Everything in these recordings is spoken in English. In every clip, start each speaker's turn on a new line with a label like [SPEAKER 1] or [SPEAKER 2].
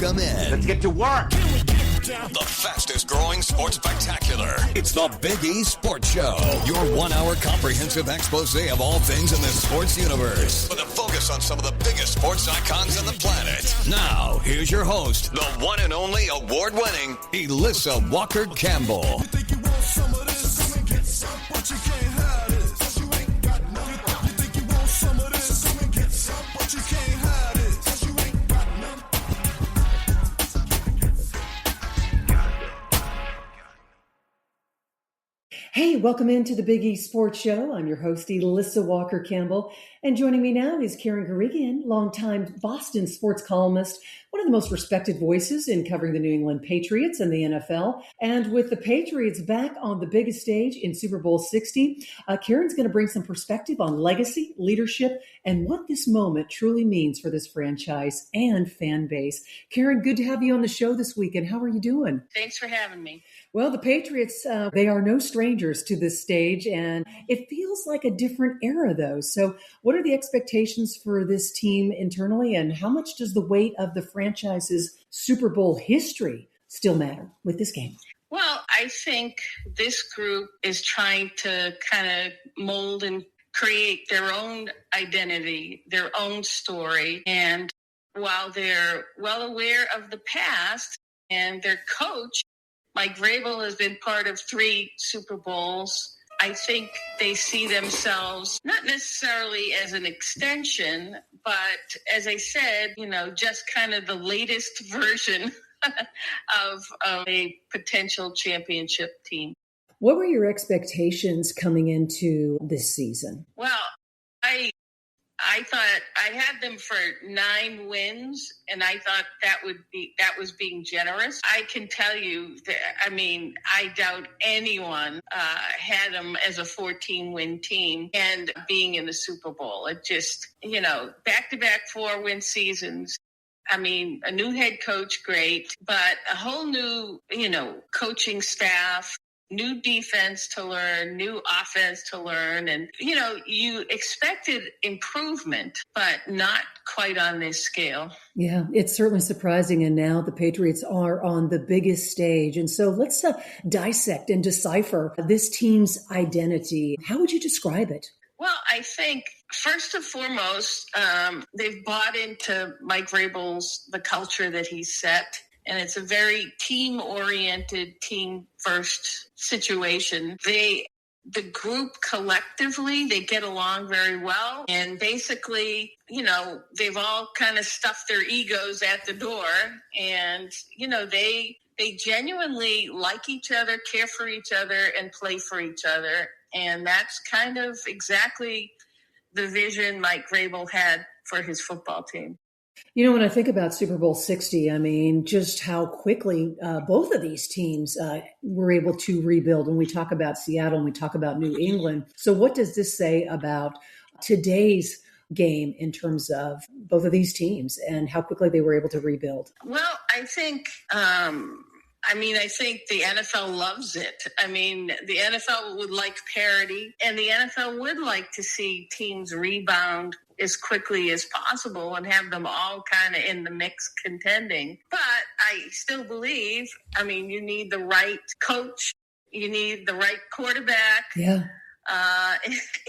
[SPEAKER 1] Welcome in.
[SPEAKER 2] Let's get to work.
[SPEAKER 1] The fastest growing sports spectacular. It's the Big E Sports Show. Your 1 hour comprehensive expose of all things in the sports universe. With a focus on some of the biggest sports icons on the planet. Now, here's your host, the one and only award-winning Elissa Walker Campbell.
[SPEAKER 3] Hey, welcome into the Big E Sports Show. I'm your host, Elissa Walker Campbell. And joining me now is Guregian, longtime Boston sports columnist, one of the most respected voices in covering the New England Patriots and the NFL. And with the Patriots back on the biggest stage in Super Bowl 60, Karen's going to bring some perspective on legacy, leadership, and what this moment truly means for this franchise and fan base. Karen, good to have you on the show this weekend. How are you doing?
[SPEAKER 4] Thanks for having me.
[SPEAKER 3] Well, the Patriots, they are no strangers to this stage, and it feels like a different era, though. So what are the expectations for this team internally, and how much does the weight of the franchise's Super Bowl history still matter with this game?
[SPEAKER 4] Well, I think this group is trying to kind of mold and create their own identity, their own story. And while they're well aware of the past, and their coach, Mike Vrabel, has been part of 3 Super Bowls, I think they see themselves not necessarily as an extension, but as I said, just kind of the latest version of a potential championship team.
[SPEAKER 3] What were your expectations coming into this season?
[SPEAKER 4] Well, I thought I had them for 9 wins, and I thought that was being generous. I can tell you that, I doubt anyone had them as a 14-win team and being in the Super Bowl. It just, back-to-back 4-win seasons. A new head coach, great, but a whole new, coaching staff, new defense to learn, new offense to learn. And, you expected improvement, but not quite on this scale.
[SPEAKER 3] Yeah, it's certainly surprising. And now the Patriots are on the biggest stage. And so let's dissect and decipher this team's identity. How would you describe it?
[SPEAKER 4] Well, I think first and foremost, they've bought into Mike Vrabel's, the culture that he's set. And it's a very team-oriented, team-first situation. The group collectively, they get along very well. And basically, they've all kind of stuffed their egos at the door. And, they genuinely like each other, care for each other, and play for each other. And that's kind of exactly the vision Mike Vrabel had for his football team.
[SPEAKER 3] When I think about Super Bowl 60, just how quickly both of these teams were able to rebuild. When we talk about Seattle and we talk about New England. So what does this say about today's game in terms of both of these teams and how quickly they were able to rebuild?
[SPEAKER 4] Well, I think I think the NFL loves it. The NFL would like parity, and the NFL would like to see teams rebound as quickly as possible and have them all kind of in the mix contending. But I still believe, you need the right coach, you need the right quarterback.
[SPEAKER 3] Yeah.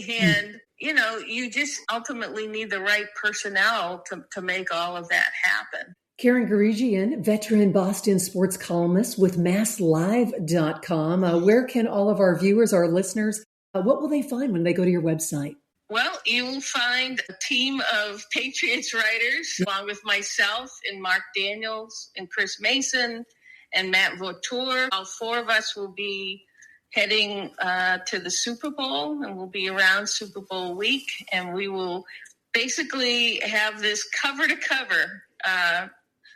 [SPEAKER 4] And, you just ultimately need the right personnel to make all of that happen.
[SPEAKER 3] Karen Guregian, veteran Boston sports columnist with MassLive.com. Where can all of our viewers, our listeners, what will they find when they go to your website?
[SPEAKER 4] Well, you will find a team of Patriots writers, along with myself and Mark Daniels and Chris Mason and Matt Vautour. All 4 of us will be heading to the Super Bowl, and we'll be around Super Bowl week. And we will basically have this cover to cover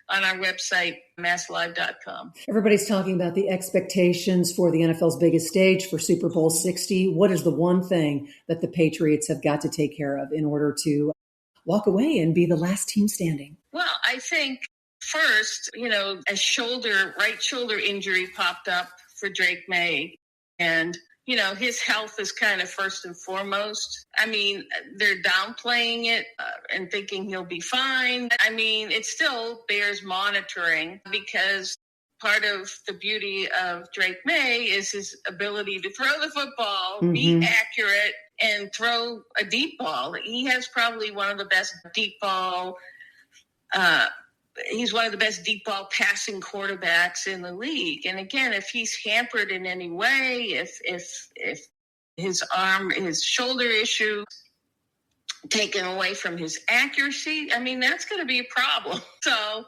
[SPEAKER 4] on our website, MassLive.com.
[SPEAKER 3] Everybody's talking about the expectations for the NFL's biggest stage for Super Bowl 60. What is the one thing that the Patriots have got to take care of in order to walk away and be the last team standing?
[SPEAKER 4] Well, I think first, a right shoulder injury popped up for Drake May. And, his health is kind of first and foremost. I mean, they're downplaying it and thinking he'll be fine. I mean, it still bears monitoring because part of the beauty of Drake May is his ability to throw the football, be accurate, and throw a deep ball. He has probably one of the best deep ball he's one of the best deep ball passing quarterbacks in the league. And again, if he's hampered in any way, if his shoulder issue taken away from his accuracy, I mean, that's going to be a problem. So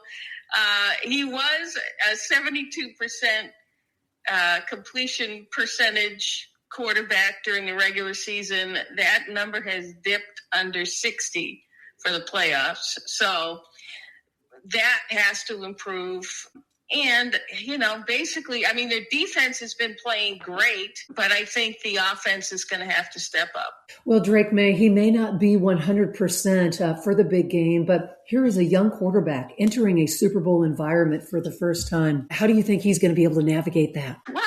[SPEAKER 4] he was a 72% completion percentage quarterback during the regular season. That number has dipped under 60 for the playoffs. So that has to improve. And, basically, I mean, their defense has been playing great, but I think the offense is going to have to step up.
[SPEAKER 3] Well, Drake May, he may not be 100% for the big game, but here is a young quarterback entering a Super Bowl environment for the first time. How do you think he's going to be able to navigate that?
[SPEAKER 4] Well,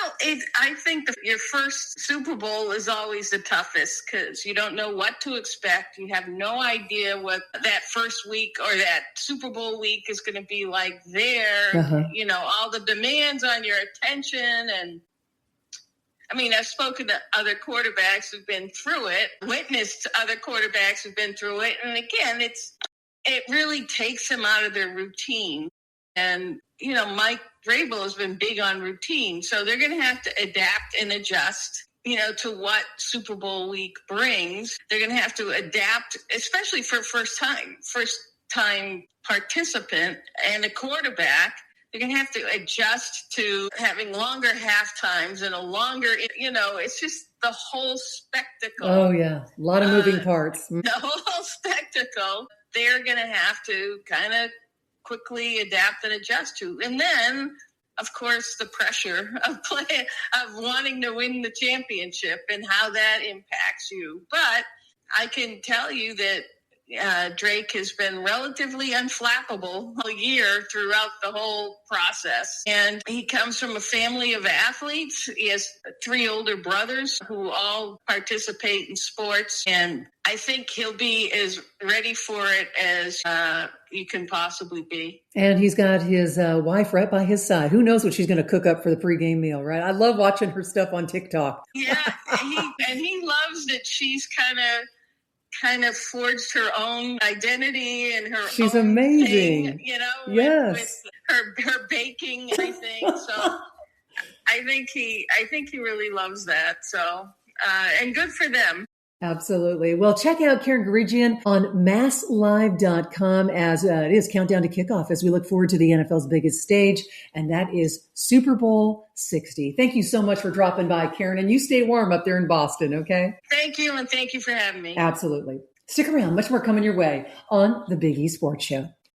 [SPEAKER 4] I think your first Super Bowl is always the toughest because you don't know what to expect. You have no idea what that first week or that Super Bowl week is going to be like there. All the demands on your attention. And I mean, I've spoken to other quarterbacks who've been through it, witnessed other quarterbacks who've been through it. And again, it really takes them out of their routine. And, Mike Vrabel has been big on routine. So they're going to have to adapt and adjust, to what Super Bowl week brings. They're going to have to adapt, especially for first time participant and a quarterback. They're going to have to adjust to having longer half times and a longer, it's just the whole spectacle.
[SPEAKER 3] Oh, yeah. A lot of moving parts.
[SPEAKER 4] The whole spectacle, they're going to have to kind of quickly adapt and adjust to. And then, of course, the pressure of wanting to win the championship and how that impacts you. But I can tell you that Drake has been relatively unflappable all year throughout the whole process. And he comes from a family of athletes. He has 3 older brothers who all participate in sports. And I think he'll be as ready for it as you can possibly be.
[SPEAKER 3] And he's got his wife right by his side. Who knows what she's going to cook up for the pregame meal, right? I love watching her stuff on TikTok.
[SPEAKER 4] Yeah, he loves that she's kind of forged her own identity and her
[SPEAKER 3] she's
[SPEAKER 4] own
[SPEAKER 3] amazing
[SPEAKER 4] thing,
[SPEAKER 3] yes,
[SPEAKER 4] with her baking and everything. So I think he really loves that. So and good for them.
[SPEAKER 3] Absolutely. Well, check out Karen Guregian on masslive.com as it is countdown to kickoff as we look forward to the NFL's biggest stage, and that is Super Bowl 60. Thank you so much for dropping by, Karen, and you stay warm up there in Boston, okay?
[SPEAKER 4] Thank you, and thank you for having me.
[SPEAKER 3] Absolutely. Stick around. Much more coming your way on the Big E Sports Show.